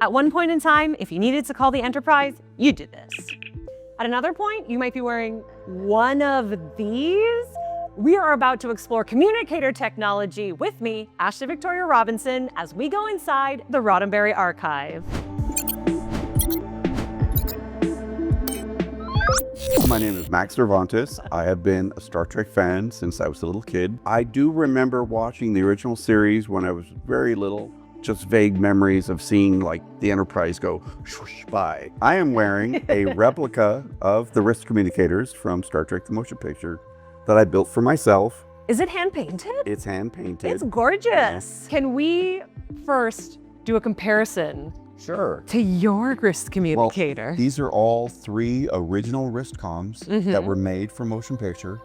At one point in time, if you needed to call the Enterprise, you did this. At another point, you might be wearing one of these. We are about to explore communicator technology with me, Ashley Victoria Robinson, as we go inside the Roddenberry Archive. My name is Max Cervantes. I have been a Star Trek fan since I was a little kid. I do remember watching the original series when I was very little. Just vague memories of seeing like the Enterprise go swoosh by. I am wearing a replica of the wrist communicators from Star Trek the Motion Picture that I built for myself. Is it hand painted? It's hand painted. It's gorgeous. Can we first do a comparison? Sure. To your wrist communicator? Well, these are all 3 original wrist comms that were made for motion picture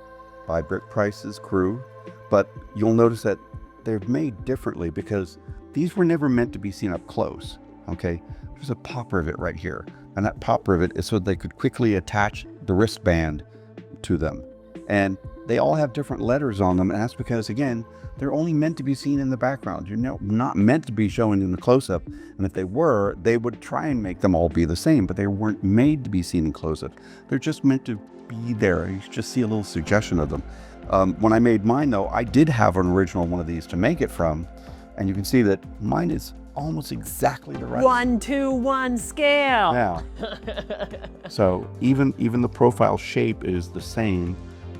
by Britt Price's crew, but you'll notice that they're made differently because these were never meant to be seen up close, okay? There's a pop rivet right here, and that pop rivet is so they could quickly attach the wristband to them. And they all have different letters on them, and that's because, again, they're only meant to be seen in the background. You're not meant to be shown in the close-up, and if they were, they would try and make them all be the same, but they weren't made to be seen in close-up. They're just meant to be there. You just see a little suggestion of them. When I made mine, though, I did have an original one of these to make it from, and you can see that mine is almost exactly the right 1:1 scale. Yeah. So even the profile shape is the same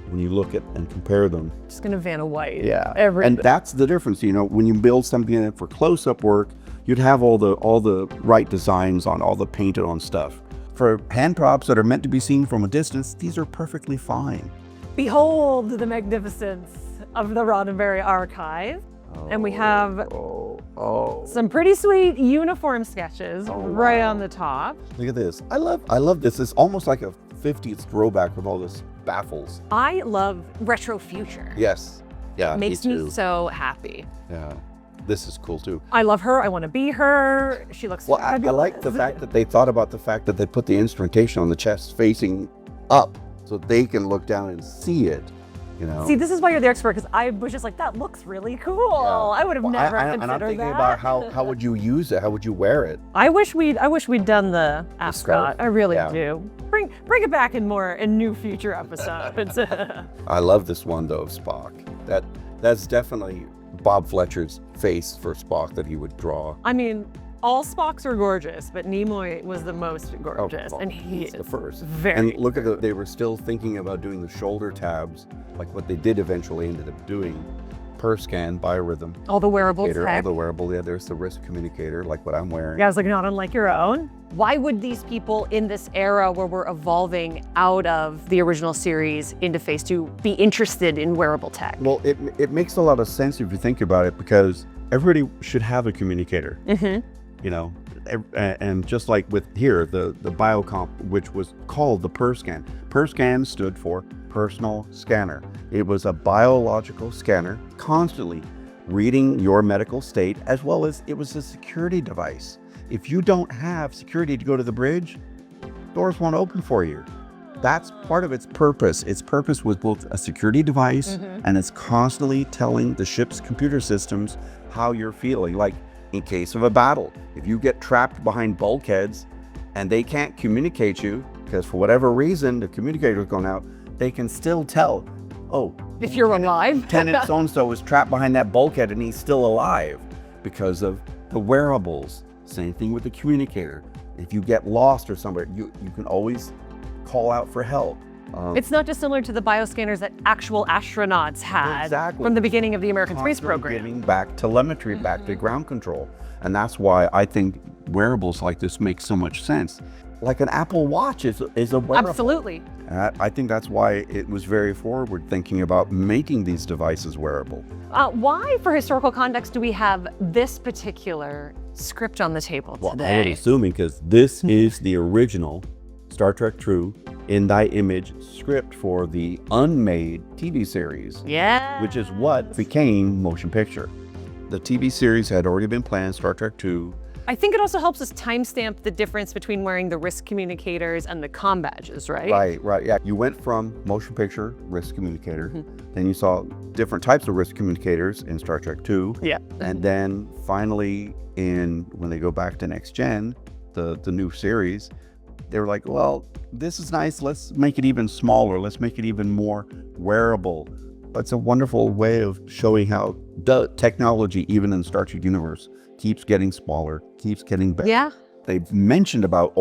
when you look at and compare them. Just gonna Vanna White. Yeah. And that's the difference. You know, when you build something for close-up work, you'd have all the right designs on all the painted on stuff. For hand props that are meant to be seen from a distance, these are perfectly fine. Behold the magnificence of the Roddenberry Archive. And we have some pretty sweet uniform sketches right on the top. Look at this. I love this. It's almost like a 50s throwback with all this baffles. I love retro future. Yes. Yeah. It makes me so happy. Yeah. This is cool too. I love her. I want to be her. She looks fabulous. I like the fact that they thought about the fact that they put the instrumentation on the chest facing up so they can look down and see it. You know? See, this is why you're the expert, because I was just like, that looks really cool. Yeah. I would have never considered and I'm thinking that. about how would you use it? How would you wear it? I wish we'd done the ascot. I really do. Bring it back in new future episodes. I love this one though of Spock. That's definitely Bob Fletcher's face for Spock that he would draw. I mean, all Spocks are gorgeous, but Nimoy was the most gorgeous, and he is the first. Very. And look at they were still thinking about doing the shoulder tabs, like what they did eventually ended up doing. Per scan, biorhythm. All the wearable tech. All the wearable. Yeah, there's the wrist communicator, like what I'm wearing. Yeah, it's like not unlike your own. Why would these people in this era where we're evolving out of the original series into Phase 2 be interested in wearable tech? Well, it makes a lot of sense if you think about it, because everybody should have a communicator. You know, and just like with here, the Biocomp, which was called the PERSCAN. PERSCAN stood for Personal Scanner. It was a biological scanner constantly reading your medical state, as well as it was a security device. If you don't have security to go to the bridge, doors won't open for you. That's part of its purpose. Its purpose was both a security device and it's constantly telling the ship's computer systems how you're feeling. Like, in case of a battle, if you get trapped behind bulkheads and they can't communicate you because for whatever reason the communicator's gone out, they can still tell, oh, if you're alive. Lieutenant so-and-so is trapped behind that bulkhead and he's still alive because of the wearables. Same thing with the communicator. If you get lost or somewhere, you can always call out for help. It's not dissimilar to the bioscanners that actual astronauts had from the beginning of the American space program. Getting back telemetry, back to ground control. And that's why I think wearables like this make so much sense. Like an Apple Watch is a wearable. Absolutely. I think that's why it was very forward thinking about making these devices wearable. Why, for historical context, do we have this particular script on the table today? I'm assuming because this is the original Star Trek True In Thy Image script for the unmade TV series, which is what became motion picture. The TV series had already been planned, Star Trek II. I think it also helps us timestamp the difference between wearing the wrist communicators and the comm badges, right? Right, yeah. You went from motion picture, wrist communicator, then you saw different types of wrist communicators in Star Trek II. Yeah. And then finally when they go back to Next Gen, the new series, they were like, well, this is nice, let's make it even smaller, let's make it even more wearable. It's a wonderful way of showing how the technology, even in the Star Trek universe, keeps getting smaller, keeps getting better. Yeah. They've mentioned about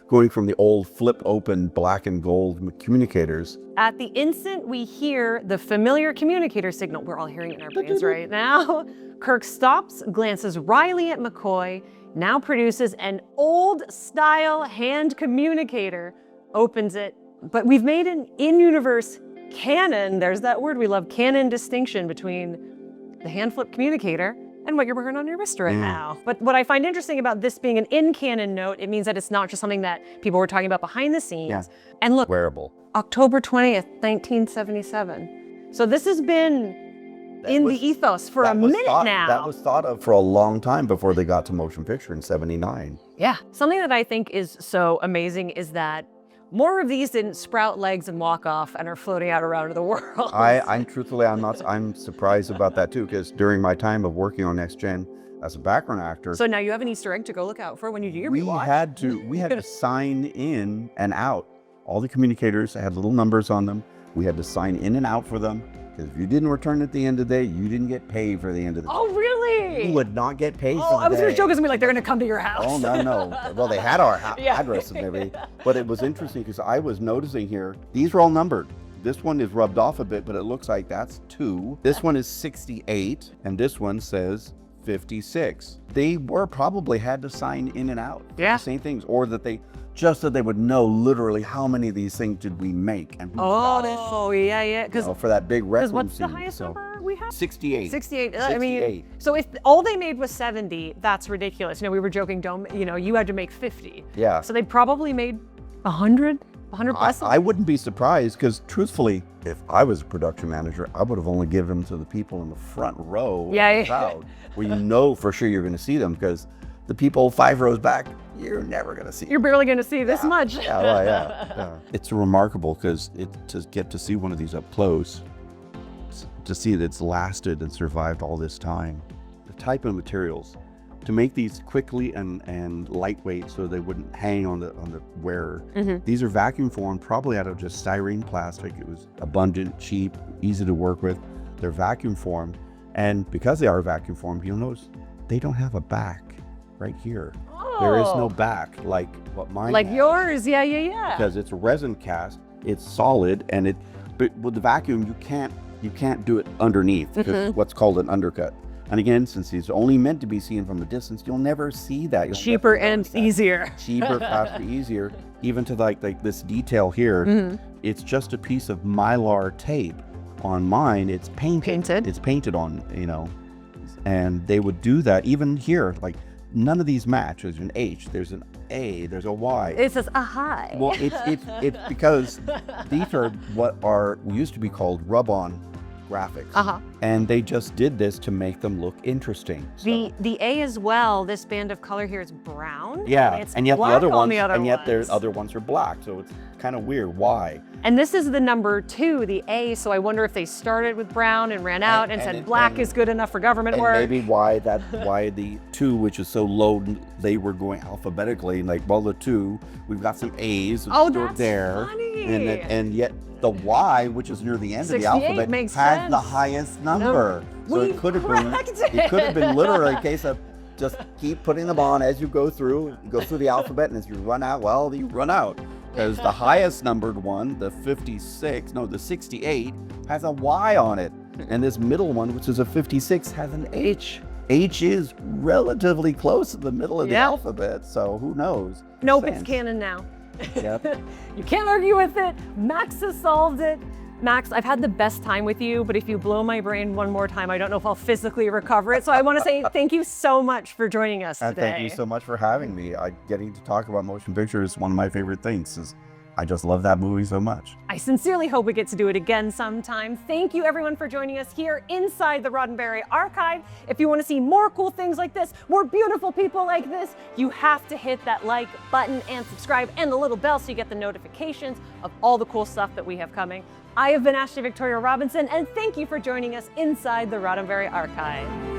going from the old flip open black and gold communicators. At the instant we hear the familiar communicator signal, we're all hearing it in our brains right now, Kirk stops, glances wryly at McCoy, now produces an old-style hand communicator, opens it, but we've made an in-universe canon, there's that word we love, canon distinction between the hand-flip communicator and what you're wearing on your wrist right now. But what I find interesting about this being an in-canon note, it means that it's not just something that people were talking about behind the scenes. Yeah. And look, Wearable. October 20th, 1977. So this has been in the ethos for a minute now. That was thought of for a long time before they got to motion picture in '79. Yeah. Something that I think is so amazing is that more of these didn't sprout legs and walk off and are floating out around the world. I'm surprised about that too, because during my time of working on Next Gen as a background actor, So now you have an Easter egg to go look out for when you do your we rewatch. had to sign in and out. All the communicators had little numbers on them. We had to sign in and out for them, because if you didn't return at the end of the day, you didn't get paid for the end of the day. Oh, really? You would not get paid for the Oh, I was gonna day. joke and be like, they're gonna come to your house. Oh, no. Well, they had our Yeah. address and everything. But it was interesting because I was noticing here, these are all numbered. This one is rubbed off a bit, but it looks like that's 2. This one is 68, and this one says 56. They probably had to sign in and out. Yeah. The same things, or that they would know literally how many of these things did we make and who got it. Oh, yeah. Because For that big requiem what's the scene, highest so. number we have? 68. 68. I mean, 68. so if all they made was 70, that's ridiculous. We were joking, you had to make 50. Yeah. So they probably made 100 plus. I wouldn't be surprised, because truthfully, if I was a production manager, I would have only given them to the people in the front row of the crowd, where you know for sure you're going to see them, because the people 5 rows back, you're never going to see. You're barely going to see this much. Yeah. It's remarkable, because to get to see one of these up close, to see that it's lasted and survived all this time. The type of materials to make these quickly and lightweight so they wouldn't hang on the wearer. These are vacuum formed, probably out of just styrene plastic. It was abundant, cheap, easy to work with. They're vacuum formed, and because they are vacuum formed, you'll notice they don't have a back right here. There is no back like what mine Like has. yours, yeah. Because it's a resin cast, it's solid, and but with the vacuum you can't do it underneath, because what's called an undercut. And again, since it's only meant to be seen from a distance, you'll never see that. You'll Cheaper never and notice that. easier. Cheaper, faster, easier. Even to like this detail here, it's just a piece of Mylar tape. On mine, it's painted. It's painted on, and they would do that even here. Like, none of these match. There's an H, there's an A, there's a Y. It says a hi. Well, it's because these are what used to be called rub-on graphics. And they just did this to make them look interesting. So. The A as well, this band of color here is brown. Yeah, and yet the other ones, there's other ones are black, so it's kind of weird. Why? And this is the number 2, the A, so I wonder if they started with brown and ran out and said black is good enough for government work. Maybe why the 2, which is so low, they were going alphabetically, like, well, the 2, we've got some A's that's there. Funny. And yet the Y, which is near the end of the alphabet, makes has sense. the highest number. So it could have been literally a case of just keep putting them on as you go through the alphabet, and as you run out, well, you run out. Because the highest numbered one, the 68, has a Y on it. And this middle one, which is a 56, has an H. H is relatively close to the middle of the alphabet, so who knows? Nope, it's canon now. Yep. You can't argue with it. Max has solved it. Max, I've had the best time with you, but if you blow my brain one more time, I don't know if I'll physically recover it. So I want to say thank you so much for joining us today. And thank you so much for having me. Getting to talk about motion pictures is one of my favorite things. I just love that movie so much. I sincerely hope we get to do it again sometime. Thank you everyone for joining us here inside the Roddenberry Archive. If you want to see more cool things like this, more beautiful people like this, you have to hit that like button and subscribe and the little bell so you get the notifications of all the cool stuff that we have coming. I have been Ashley Victoria Robinson, and thank you for joining us inside the Roddenberry Archive.